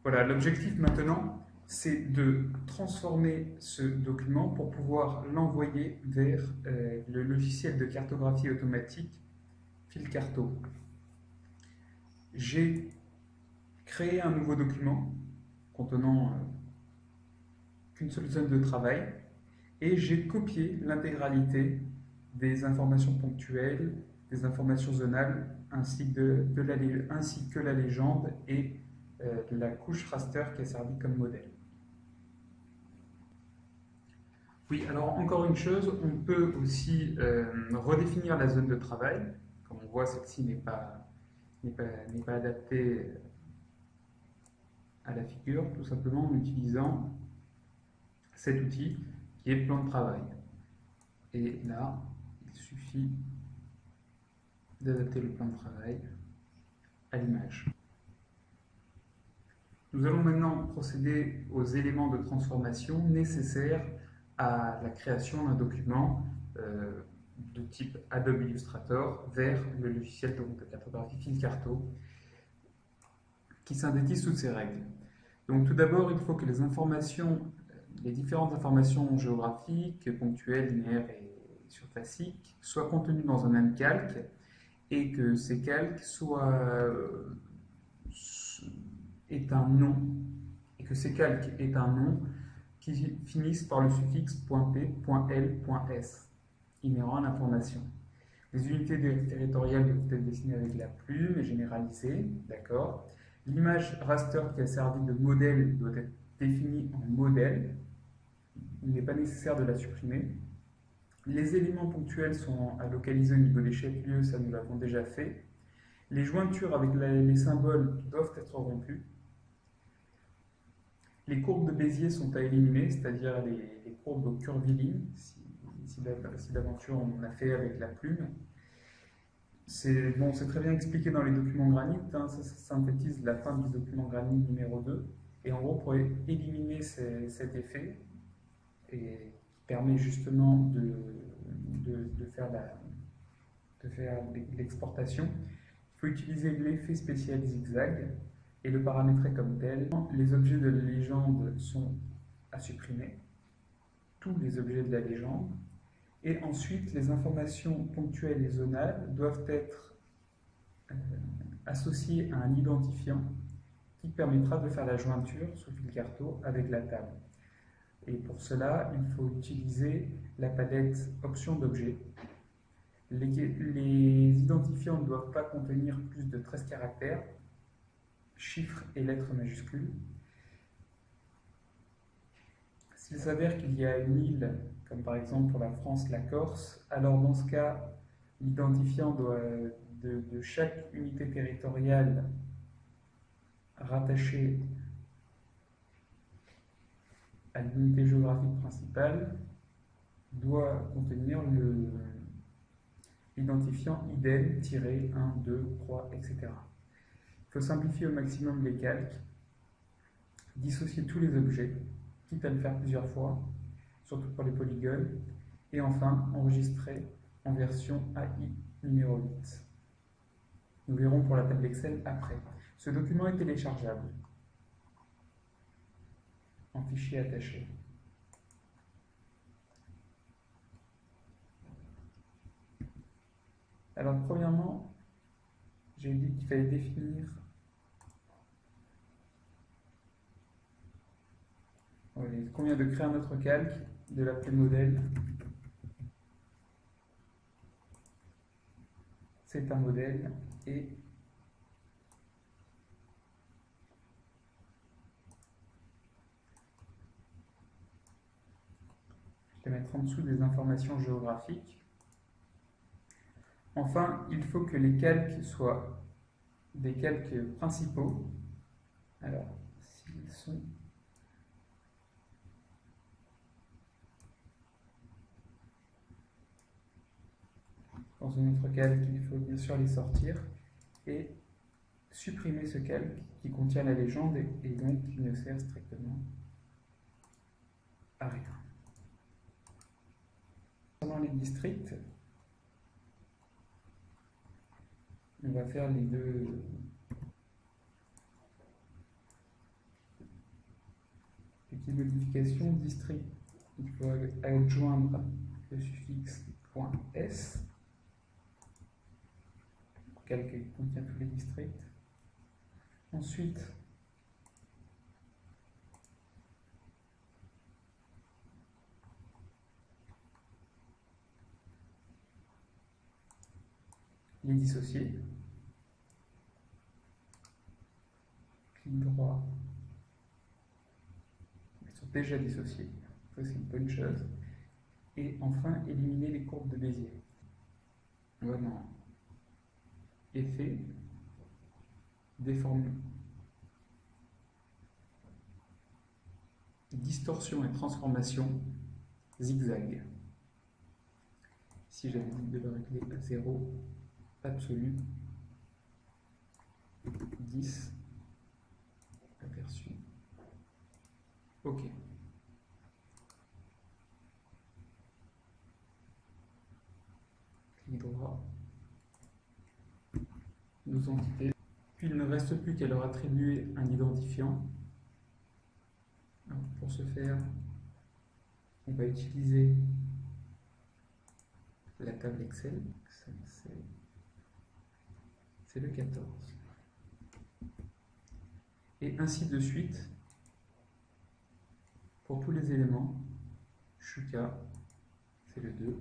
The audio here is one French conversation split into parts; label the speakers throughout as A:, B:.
A: Voilà, l'objectif maintenant, c'est de transformer ce document pour pouvoir l'envoyer vers le logiciel de cartographie automatique Fil-Carto. J'ai créé un nouveau document contenant qu'une seule zone de travail et j'ai copié l'intégralité des informations ponctuelles, des informations zonales, ainsi que la légende et la couche raster qui a servi comme modèle. Oui, alors encore une chose, on peut aussi redéfinir la zone de travail. Comme on voit, celle-ci n'est pas adaptée à la figure, tout simplement en utilisant cet outil qui est plan de travail. Et là, il suffit d'adapter le plan de travail à l'image. Nous allons maintenant procéder aux éléments de transformation nécessaires à la création d'un document de type Adobe Illustrator vers le logiciel de cartographie Fil-Carto qui synthétise toutes ces règles. Donc tout d'abord, il faut que les différentes informations géographiques, ponctuelles, linéaires et surfaciques soient contenues dans un même calque et que ces calques aient un nom qui finissent par le suffixe .p, .l, .s inhérent à l'information. Les unités territoriales doivent être dessinées avec la plume et généralisées, d'accord. L'image raster qui a servi de modèle doit être définie en modèle. Il n'est pas nécessaire de la supprimer. Les éléments ponctuels sont à localiser au niveau des chefs-lieux, ça nous l'avons déjà fait. Les jointures avec les symboles doivent être rompues. Les courbes de Bézier sont à éliminer, c'est-à-dire les courbes curvilignes, si d'aventure on en a fait avec la plume. C'est très bien expliqué dans les documents Granit, hein, ça synthétise la fin du document Granit numéro 2. Et en gros, pour éliminer cet effet, et qui permet justement de faire l'exportation, il faut utiliser l'effet spécial zigzag et le paramétrer comme tel. Les objets de la légende sont à supprimer, tous les objets de la légende. Et ensuite, les informations ponctuelles et zonales doivent être associées à un identifiant qui permettra de faire la jointure sous Fil-Carto avec la table. Et pour cela, il faut utiliser la palette Options d'objets. Les identifiants ne doivent pas contenir plus de 13 caractères, chiffres et lettres majuscules. S'il s'avère qu'il y a une île, comme par exemple pour la France, la Corse, alors dans ce cas, l'identifiant de chaque unité territoriale rattachée à l'unité géographique principale doit contenir l'identifiant IDEN-1, 2, 3, etc. Il faut simplifier au maximum les calques, dissocier tous les objets, quitte à le faire plusieurs fois, surtout pour les polygones, et enfin enregistrer en version AI numéro 8. Nous verrons pour la table Excel après. Ce document est téléchargeable en fichier attaché. Alors premièrement, j'ai dit qu'il fallait définir qu'on vient de créer un autre calque, de l'appeler modèle. C'est un modèle et je vais mettre en dessous des informations géographiques. Enfin, il faut que les calques soient des calques principaux. Alors, s'ils sont dans une autre calque, il faut bien sûr les sortir et supprimer ce calque qui contient la légende et donc qui ne sert strictement à rien. Concernant les districts, on va faire les deux petite modification, district, il faut adjoindre le suffixe .s, calque qui contient tous les districts. Ensuite, les dissocier. Clic droit. Ils sont déjà dissociés. Ça, c'est une bonne chose. Et enfin, éliminer les courbes de Bézier. On va dans Effet, Déformer, Distorsion et transformation, zigzag. Si j'avais dit de le régler à 0, absolu, 10, aperçu. OK. Clic droit. Nos entités. Puis il ne reste plus qu'à leur attribuer un identifiant. Alors, pour ce faire, on va utiliser la table Excel. C'est le 14. Et ainsi de suite pour tous les éléments. Shuka, c'est le 2.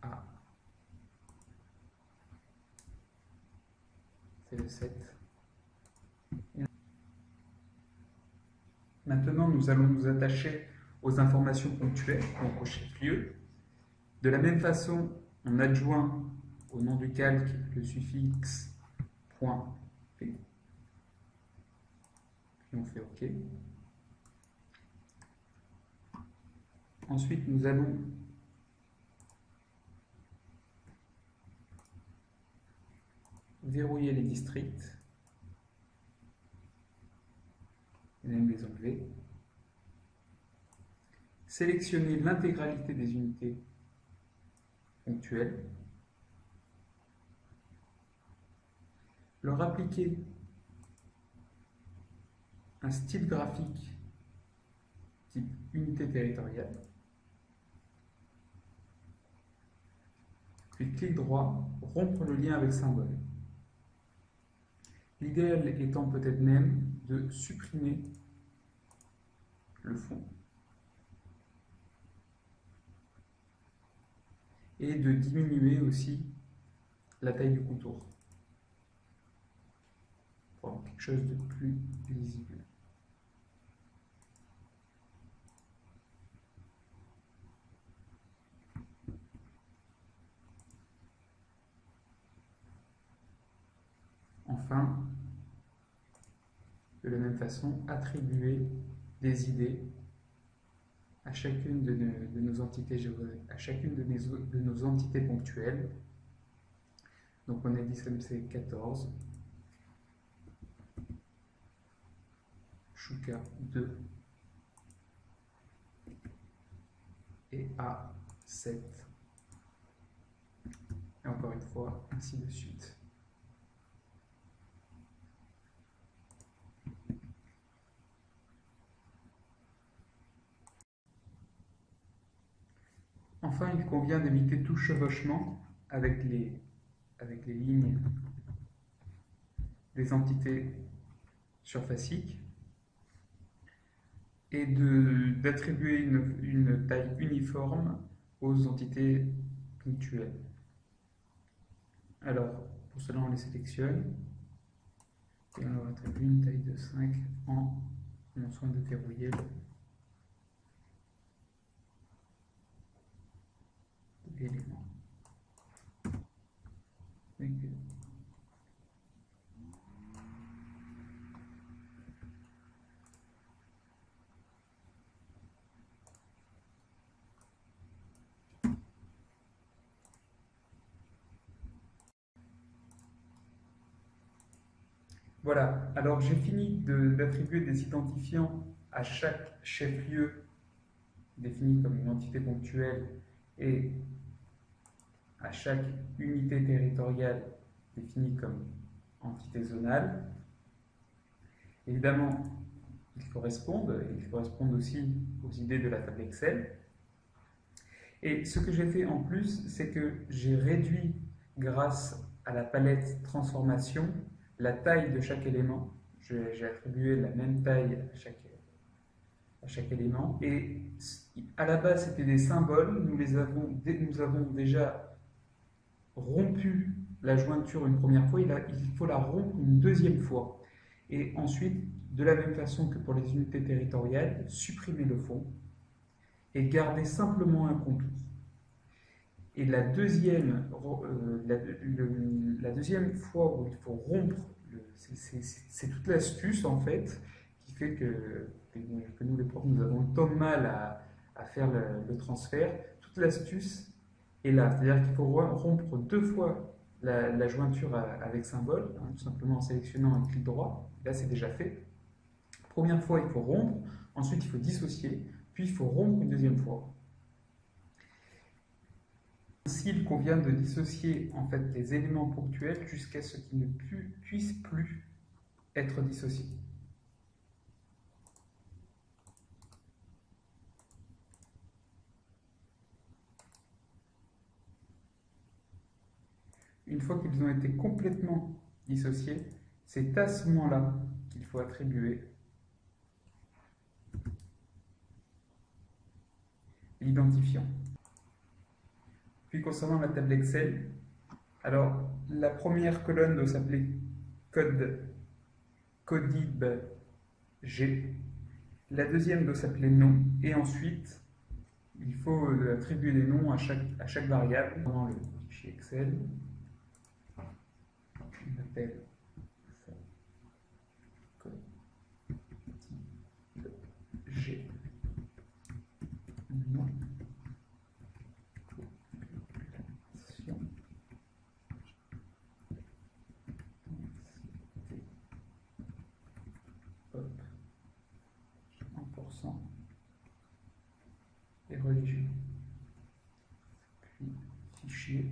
A: A, c'est le 7. Maintenant, nous allons nous attacher aux informations ponctuelles, donc au chef-lieu. De la même façon, on adjoint au nom du calque le suffixe .p. Puis on fait OK. Ensuite, nous allons verrouiller les districts. Et même les enlever. Sélectionner l'intégralité des unités ponctuelles. Leur appliquer un style graphique type unité territoriale. Puis clic droit, rompre le lien avec symbole. L'idéal étant peut-être même de supprimer le fond et de diminuer aussi la taille du contour pour avoir quelque chose de plus lisible. Enfin, de la même façon, attribuer des idées à chacune de nos entités géographiques, à chacune de nos entités ponctuelles. Donc on a dit SMC 14, Shuka 2 et A 7. Et encore une fois, ainsi de suite. Enfin, il convient d'éviter tout chevauchement avec les lignes des entités surfaciques et d'attribuer une taille uniforme aux entités ponctuelles. Alors, pour cela, on les sélectionne et on leur attribue une taille de 5 en prenant soin de verrouiller l'élément. Voilà, alors j'ai fini d'attribuer des identifiants à chaque chef-lieu défini comme une entité ponctuelle et à chaque unité territoriale définie comme entité zonale. Évidemment, ils correspondent aussi aux idées de la table Excel. Et ce que j'ai fait en plus, c'est que j'ai réduit, grâce à la palette transformation, la taille de chaque élément. J'ai attribué la même taille à chaque élément. Et à la base, c'était des symboles. Nous avons déjà rompu la jointure une première fois. Il faut la rompre une deuxième fois. Et ensuite, de la même façon que pour les unités territoriales, supprimer le fond et garder simplement un contour. Et la deuxième fois où il faut rompre, c'est toute l'astuce en fait qui fait que nous les profs nous avons tant de mal à faire le transfert. Toute l'astuce est là, c'est-à-dire qu'il faut rompre deux fois la jointure avec symbole, hein, tout simplement en sélectionnant un clic droit. Là c'est déjà fait. Première fois il faut rompre, ensuite il faut dissocier, puis il faut rompre une deuxième fois. Ainsi, il convient de dissocier en fait les éléments ponctuels jusqu'à ce qu'ils ne puissent plus être dissociés. Une fois qu'ils ont été complètement dissociés, c'est à ce moment-là qu'il faut attribuer l'identifiant. Puis concernant la table Excel, alors la première colonne doit s'appeler codib G, la deuxième doit s'appeler nom, et ensuite il faut attribuer des noms à chaque variable dans le fichier Excel. On appelle ça codib G nom. Et religieux. Puis fichier,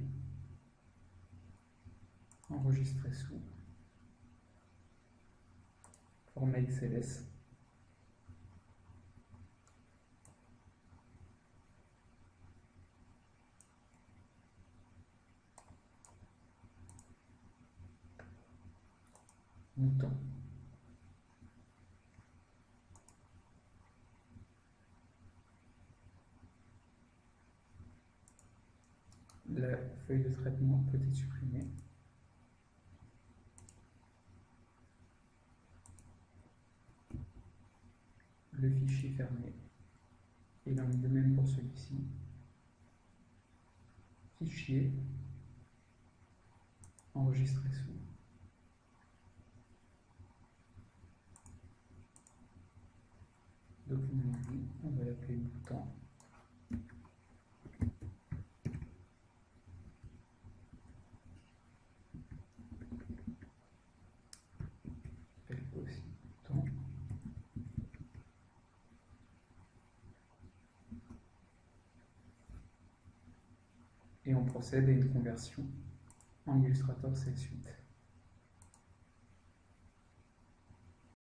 A: enregistrer sous, format XLS. Mouton. La feuille de traitement peut être supprimée. Le fichier fermé. Et il en est de même pour celui-ci. Fichier, enregistrer sous. Document, on va l'appeler bouton. Aussi bouton. Et on procède à une conversion en Illustrator CL Suite.